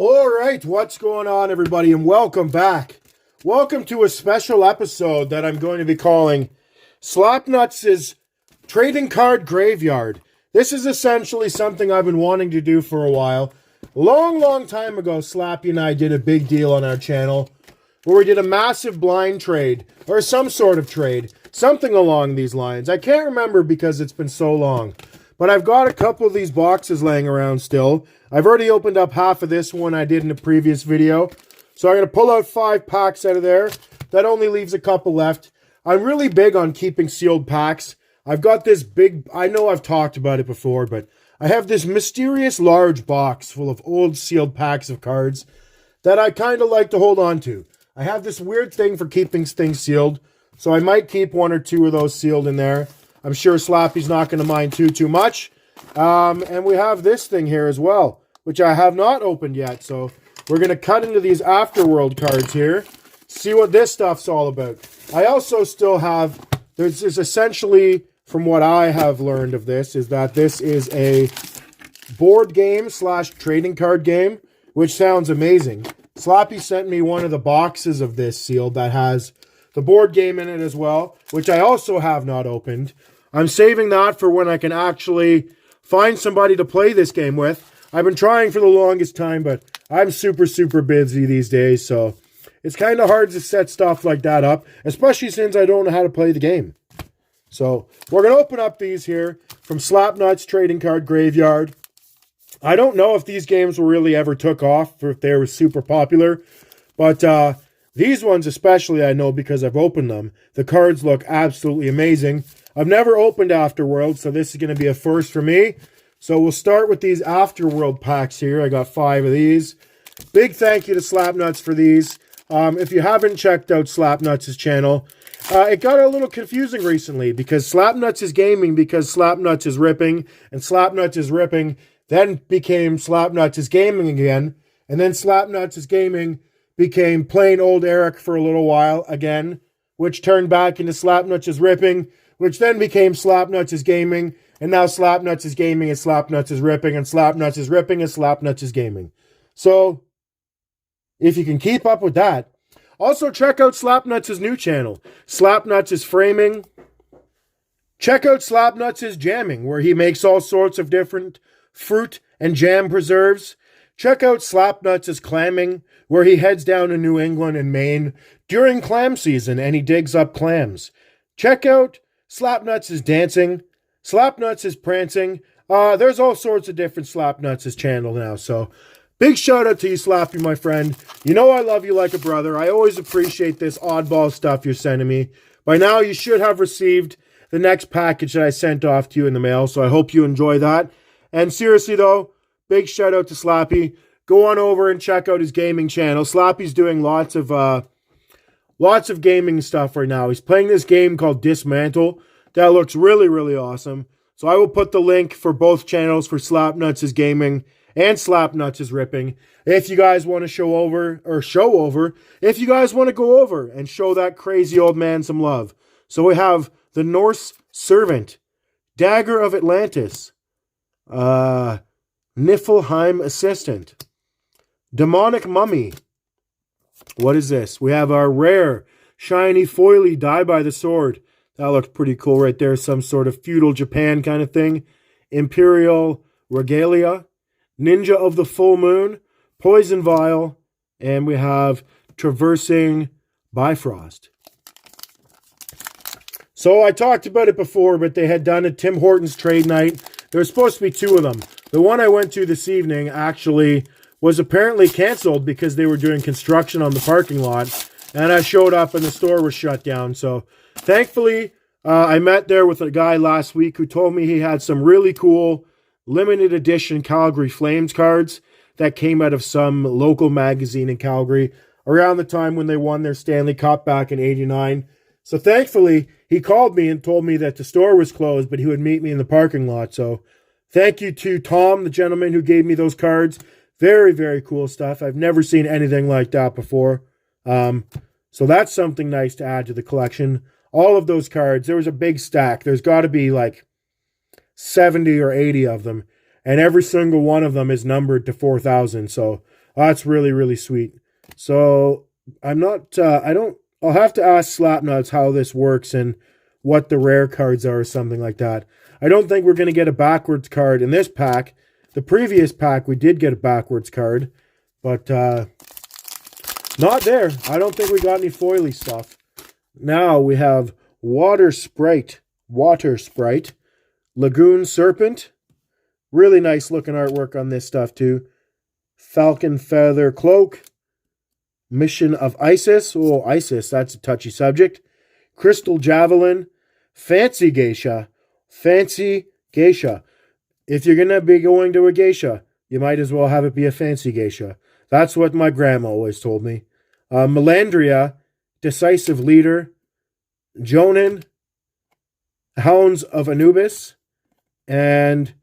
All right, what's going on, everybody, and welcome back. Welcome to a special episode that I'm going to be calling Slapnutz's Trading Card Graveyard. This is essentially something I've been wanting to do for a while. Long time ago, Slappy and I did a big deal on our channel where we did a massive blind trade, or some sort of trade, something along these lines. I can't remember because it's been so long. But I've got a couple of these boxes laying around still. I've already opened up half of this one I did in a previous video. So I'm going to pull out 5 packs out of there. That only leaves a couple left. I'm really big on keeping sealed packs. I've got this big, I know I've talked about it before, but I have this mysterious large box full of old sealed packs of cards that I kind of like to hold on to. I have this weird thing for keeping things sealed, so I might keep 1 or 2 of those sealed in there. I'm sure Slappy's not going to mind too much. And we have this thing here as well, which I have not opened yet. So we're going to cut into these Afterworld cards here, see what this stuff's all about. I also still have, this is essentially, from what I have learned of this, is that this is a board game / trading card game, which sounds amazing. Slappy sent me one of the boxes of this sealed that has the board game in it as well, which I also have not opened. I'm saving that for when I can actually find somebody to play this game with. I've been trying for the longest time, but I'm super busy these days, so it's kind of hard to set stuff like that up, especially since I don't know how to play the game. So we're going to open up these here from Slapnutz Trading Card Graveyard. I don't know if these games will really ever took off, or if they were super popular, but these ones especially I know because I've opened them. The cards look absolutely amazing. I've never opened Afterworld, so this is going to be a first for me. So we'll start with these Afterworld packs here. I got 5 of these. Big thank you to Slapnutz for these. If you haven't checked out Slapnutz's channel, it got a little confusing recently because Slapnutz is gaming because Slapnutz is ripping, and Slapnutz is ripping then became Slapnutz is gaming again, and then Slapnutz is gaming became plain old Eric for a little while again, which turned back into Slapnutz is ripping, which then became Slapnutz is gaming, and now Slapnutz is gaming and Slapnutz is ripping, and Slapnutz is ripping and Slapnutz is gaming. So, if you can keep up with that, also check out Slapnutz's new channel, Slapnutz is Framing. Check out Slapnutz is Jamming, where he makes all sorts of different fruit and jam preserves. Check out Slapnutz is Clamming, where he heads down to New England and Maine during clam season and he digs up clams. Check out Slapnutz is Dancing. Slapnutz is Prancing. There's all sorts of different Slapnutz's channel now, so big shout out to you, Slappy, my friend. You know I love you like a brother. I always appreciate this oddball stuff you're sending me. By now, you should have received the next package that I sent off to you in the mail, so I hope you enjoy that. And seriously, though, big shout out to Slappy. Go on over and check out his gaming channel. Slappy's doing lots of gaming stuff right now. He's playing this game called Dismantle. That looks really awesome. So I will put the link for both channels for Slapnutz is Gaming and Slapnutz is Ripping. If you guys want to if you guys want to go over and show that crazy old man some love. So we have the Norse Servant, Dagger of Atlantis, Niflheim Assistant, Demonic Mummy. What is this? We have our rare, shiny, foily Die by the Sword. That looks pretty cool right there. Some sort of feudal Japan kind of thing. Imperial Regalia, Ninja of the Full Moon, Poison Vial, and we have Traversing Bifrost. So I talked about it before, but they had done a Tim Hortons trade night. There was supposed to be 2 of them. The one I went to this evening actually was apparently canceled because they were doing construction on the parking lot. And I showed up and the store was shut down. So thankfully, I met there with a guy last week who told me he had some really cool limited edition Calgary Flames cards that came out of some local magazine in Calgary around the time when they won their Stanley Cup back in '89. So thankfully, he called me and told me that the store was closed, but he would meet me in the parking lot. So thank you to Tom, the gentleman who gave me those cards. Very cool stuff. I've never seen anything like that before. So that's something nice to add to the collection. All of those cards, there was a big stack. There's got to be like 70 or 80 of them. And every single one of them is numbered to 4,000. So That's really, really sweet. So I'm not, I'll have to ask Slapnutz how this works and what the rare cards are or something like that. I don't think we're going to get a backwards card in this pack. The previous pack, we did get a backwards card, but not there. I don't think we got any foily stuff. Now we have Water Sprite, Lagoon Serpent. Really nice looking artwork on this stuff too. Falcon Feather Cloak. Mission of Isis. Oh, Isis, that's a touchy subject. Crystal Javelin. Fancy Geisha. Fancy Geisha. If you're going to be going to a geisha, you might as well have it be a fancy geisha. That's what my grandma always told me. Melandria, Decisive Leader. Jonin, Hounds of Anubis. And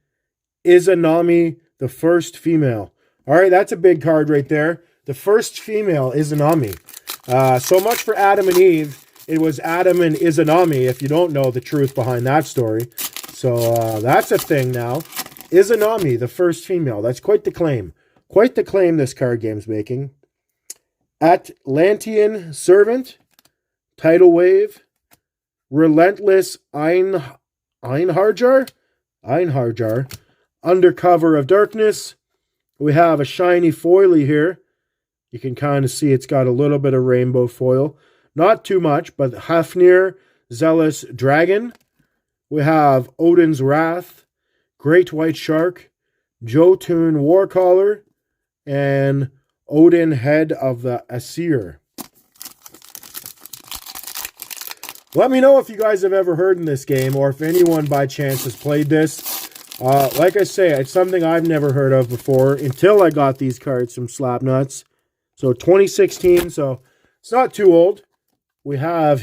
Izanami, the first female. All right, that's a big card right there. The first female, Izanami. So much for Adam and Eve. It was Adam and Izanami, if you don't know the truth behind that story. So that's a thing now. Izanami, the first female. That's quite the claim. Quite the claim this card game's making. Atlantean Servant. Tidal Wave. Relentless Einharjar. Undercover of Darkness. We have a shiny foily here. You can kind of see it's got a little bit of rainbow foil. Not too much, but Hafnir, Zealous Dragon. We have Odin's Wrath, Great White Shark, Jotun Warcaller, and Odin Head of the Aesir. Let me know if you guys have ever heard in this game, or if anyone by chance has played this. Like I say, it's something I've never heard of before until I got these cards from Slapnutz. So 2016, so it's not too old. We have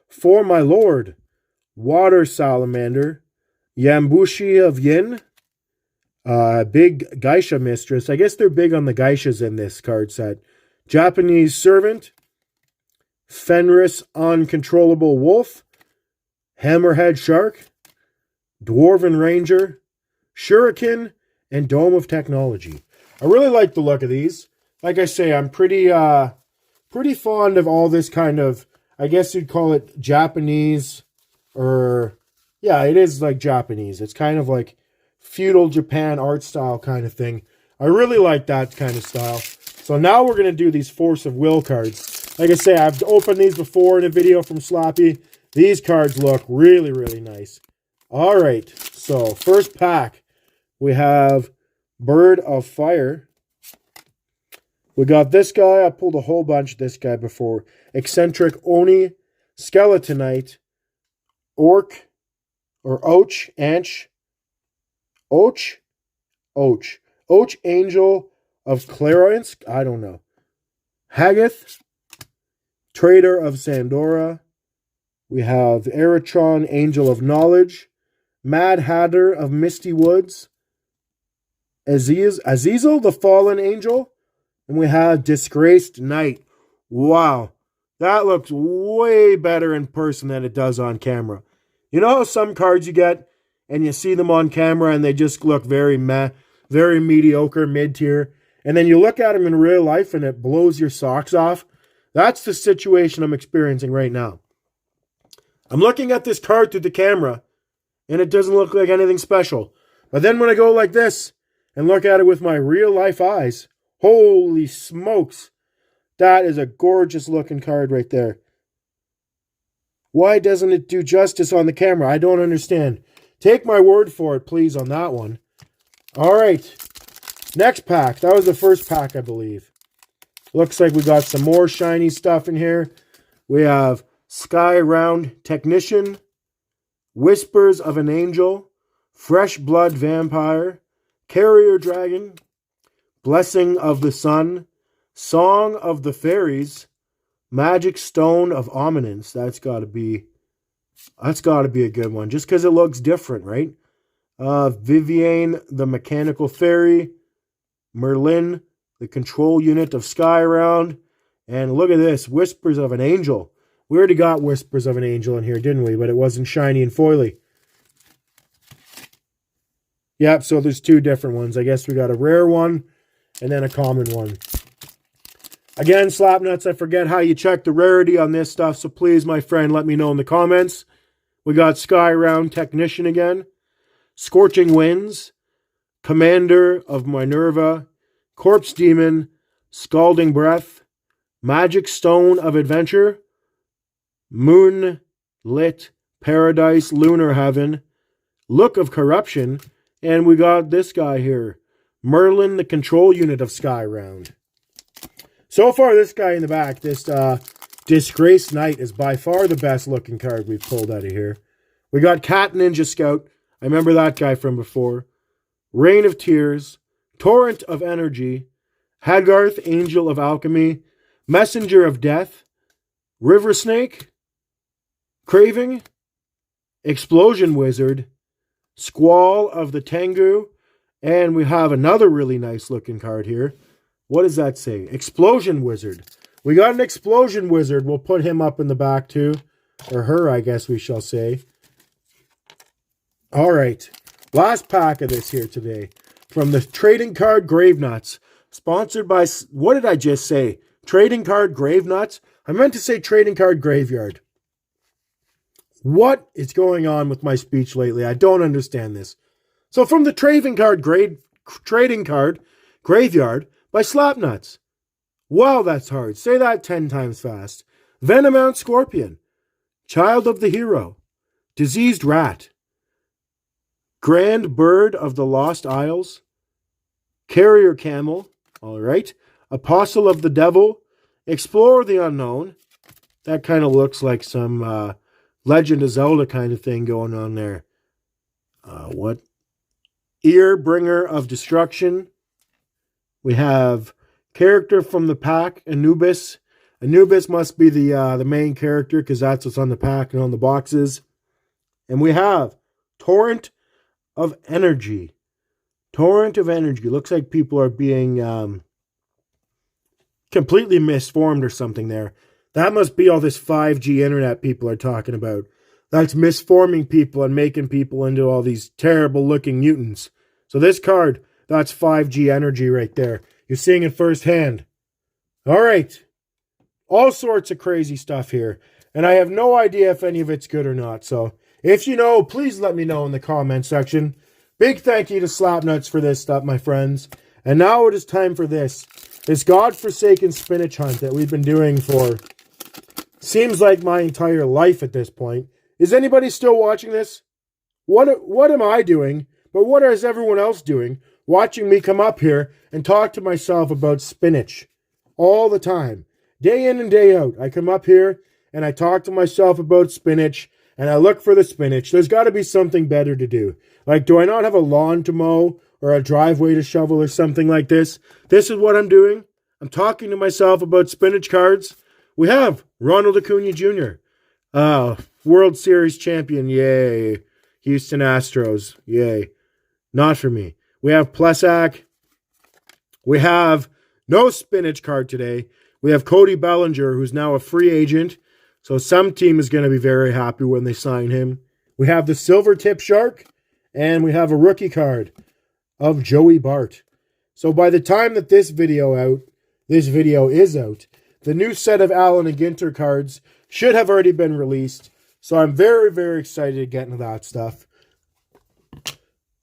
For My Lord, Water Salamander, Yambushi of Yin, Big Geisha Mistress. I guess they're big on the geishas in this card set. Japanese Servant, Fenris Uncontrollable Wolf, Hammerhead Shark, Dwarven Ranger, Shuriken, and Dome of Technology. I really like the look of these. Like I say, I'm pretty fond of all this kind of, I guess you'd call it Japanese, or, yeah, it is like Japanese. It's kind of like feudal Japan art style kind of thing. I really like that kind of style. So now we're going to do these Force of Will cards. Like I say, I've opened these before in a video from Slappy. These cards look really, really nice. All right, so first pack, we have Bird of Fire. We got this guy. I pulled a whole bunch of this guy before. Eccentric Oni, Skeletonite, Orc, or Och, Angel of Clairvoyance, I don't know. Hagath, Trader of Sandora. We have Eritron, Angel of Knowledge. Mad Hatter of Misty Woods. Azazel, the Fallen Angel. And we have Disgraced Knight. Wow. That looks way better in person than it does on camera. You know how some cards you get and you see them on camera and they just look very meh, very mediocre, mid-tier. And then you look at them in real life and it blows your socks off. That's the situation I'm experiencing right now. I'm looking at this card through the camera and it doesn't look like anything special. But then when I go like this and look at it with my real life eyes, holy smokes, that is a gorgeous looking card right there. Why doesn't it do justice on the camera? I don't understand. Take my word for it, please, on that one. All right. Next pack. That was the first pack, I believe. Looks like we got some more shiny stuff in here. We have Sky Round Technician, Whispers of an Angel, Fresh Blood Vampire, Carrier Dragon, Blessing of the Sun, Song of the Fairies, Magic Stone of Ominence. That's got to be a good one, just because it looks different, right? Viviane, the Mechanical Fairy, Merlin, the Control Unit of Skyround, and look at this, Whispers of an Angel. We already got Whispers of an Angel in here, didn't we? But it wasn't shiny and foily. Yep, so there's two different ones. I guess we got a rare one and then a common one. Again, Slapnutz, I forget how you check the rarity on this stuff, so please, my friend, let me know in the comments. We got Sky Round Technician again, Scorching Winds, Commander of Minerva, Corpse Demon, Scalding Breath, Magic Stone of Adventure, Moonlit Paradise, Lunar Heaven, Look of Corruption, and we got this guy here, Merlin, the Control Unit of Sky Round. So far, this guy in the back, this Disgraced Knight, is by far the best looking card we've pulled out of here. We got Cat Ninja Scout. I remember that guy from before. Rain of Tears, Torrent of Energy, Hagarth, Angel of Alchemy, Messenger of Death, River Snake, Craving, Explosion Wizard, Squall of the Tengu, and we have another really nice looking card here. What does that say? Explosion Wizard. We got an Explosion Wizard. We'll put him up in the back too. Or her, I guess we shall say. All right. Last pack of this here today. From the Trading Card Gravenuts. Sponsored by, what did I just say? Trading Card Gravenuts? I meant to say Trading Card Graveyard. What is going on with my speech lately? I don't understand this. So from the Trading Card Graveyard by Slapnutz. Wow, that's hard. Say that 10 times fast. Venomount Scorpion. Child of the Hero. Diseased Rat. Grand Bird of the Lost Isles. Carrier Camel. All right. Apostle of the Devil. Explore the Unknown. That kind of looks like some Legend of Zelda kind of thing going on there. What? Earbringer of Destruction. We have character from the pack, Anubis. Anubis must be the main character because that's what's on the pack and on the boxes. And we have Torrent of Energy. Torrent of Energy. Looks like people are being completely misformed or something there. That must be all this 5G internet people are talking about. That's misforming people and making people into all these terrible looking mutants. So this card, that's 5G energy right there. You're seeing it firsthand. All right. All sorts of crazy stuff here. And I have no idea if any of it's good or not. So if you know, please let me know in the comment section. Big thank you to Slapnutz for this stuff, my friends. And now it is time for this godforsaken spinach hunt that we've been doing for, seems like my entire life at this point. Is anybody still watching this? What am I doing? But what is everyone else doing? Watching me come up here and talk to myself about spinach all the time. Day in and day out. I come up here and I talk to myself about spinach and I look for the spinach. There's got to be something better to do. Like, do I not have a lawn to mow or a driveway to shovel or something like this? This is what I'm doing. I'm talking to myself about spinach cards. We have Ronald Acuna Jr., World Series champion, yay. Houston Astros, yay. Not for me. We have Plesac. We have no spinach card today. We have Cody Bellinger, who's now a free agent. So some team is going to be very happy when they sign him. We have the Silver Tip Shark. And we have a rookie card of Joey Bart. So by the time that this video is out, the new set of Allen and Ginter cards should have already been released. So I'm very, very excited to get into that stuff.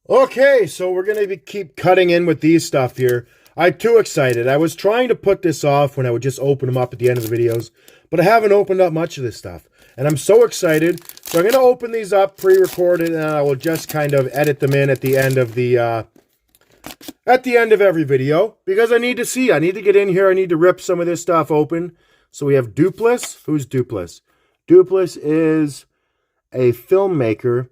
Okay, so we're going to keep cutting in with these stuff here. I'm too excited. I was trying to put this off when I would just open them up at the end of the videos, but I haven't opened up much of this stuff. And I'm so excited. So I'm going to open these up, pre-recorded, and I will just kind of edit them in at the end of every video, because I need to see. I need to get in here. I need to rip some of this stuff open. So we have Duplass. Who's Duplass? Duplass is a filmmaker.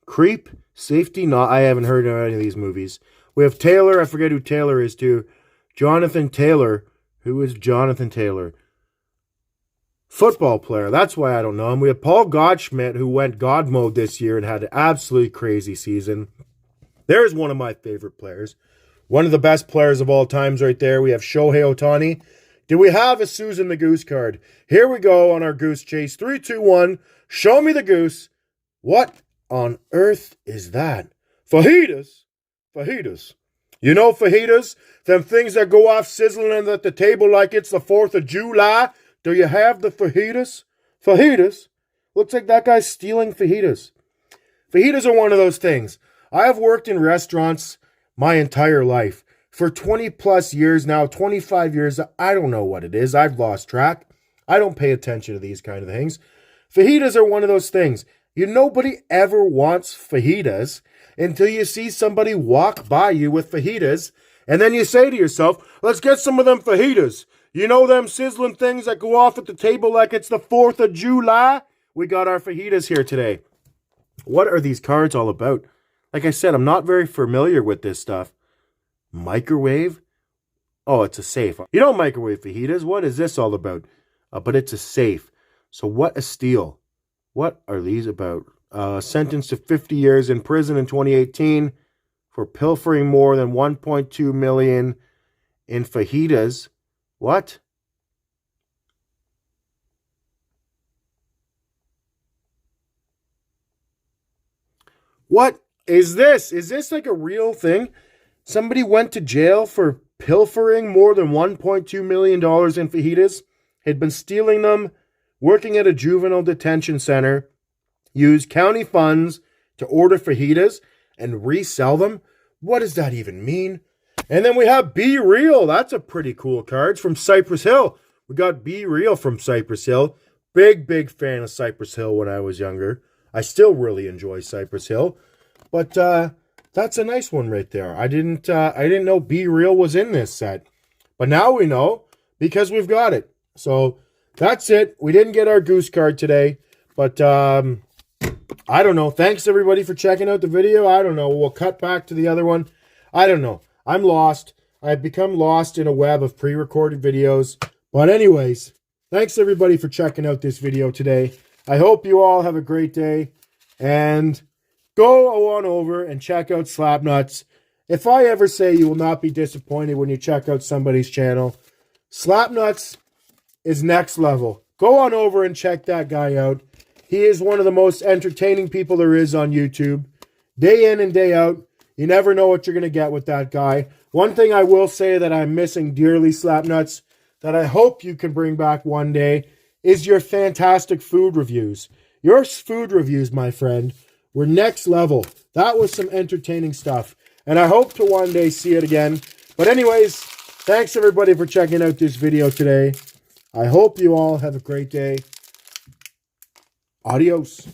Creep, Safety Not. I haven't heard of any of these movies. We have Taylor. I forget who Taylor is too. Jonathan Taylor. Who is Jonathan Taylor? Football player. That's why I don't know him. We have Paul Gottschmidt, who went God mode this year and had an absolutely crazy season. There's one of my favorite players. One of the best players of all times right there. We have Shohei Ohtani. Do we have a Susan the Goose card? Here we go on our Goose Chase. 3, 2, 1. Show me the goose. What on earth is that? Fajitas. Fajitas. You know fajitas? Them things that go off sizzling at the table like it's the 4th of July. Do you have the fajitas? Fajitas? Looks like that guy's stealing fajitas. Fajitas are one of those things. I have worked in restaurants my entire life. For 20 plus years now, 25 years, I don't know what it is. I've lost track. I don't pay attention to these kind of things. Fajitas are one of those things. Nobody ever wants fajitas until you see somebody walk by you with fajitas, and then you say to yourself, let's get some of them fajitas. You know them sizzling things that go off at the table like it's the 4th of July? We got our fajitas here today. What are these cards all about? Like I said, I'm not very familiar with this stuff. Microwave? Oh, it's a safe. You don't microwave fajitas. What is this all about? But it's a safe. So what a steal. What are these about? Sentenced to 50 years in prison in 2018 for pilfering more than 1.2 million in fajitas. What? What is this? Is this like a real thing? Somebody went to jail for pilfering more than $1.2 million in fajitas, had been stealing them, working at a juvenile detention center, used county funds to order fajitas and resell them. What does that even mean? And then we have Be Real. That's a pretty cool card from Cypress Hill. We got Be Real from Cypress Hill. Big fan of Cypress Hill when I was younger. I still really enjoy Cypress Hill. But that's a nice one right there. I didn't know Be Real was in this set. But now we know because we've got it. So that's it. We didn't get our goose card today. But I don't know. Thanks everybody for checking out the video. I don't know. We'll cut back to the other one. I don't know. I'm lost. I've become lost in a web of pre-recorded videos. But anyways, thanks everybody for checking out this video today. I hope you all have a great day. And go on over and check out Slapnutz. If I ever say you will not be disappointed when you check out somebody's channel, Slapnutz is next level. Go on over and check that guy out. He is one of the most entertaining people there is on YouTube. Day in and day out. You never know what you're going to get with that guy. One thing I will say that I'm missing dearly, Slapnutz, that I hope you can bring back one day, is your fantastic food reviews. Your food reviews, my friend, were next level. That was some entertaining stuff. And I hope to one day see it again. But anyways, thanks everybody for checking out this video today. I hope you all have a great day. Adios.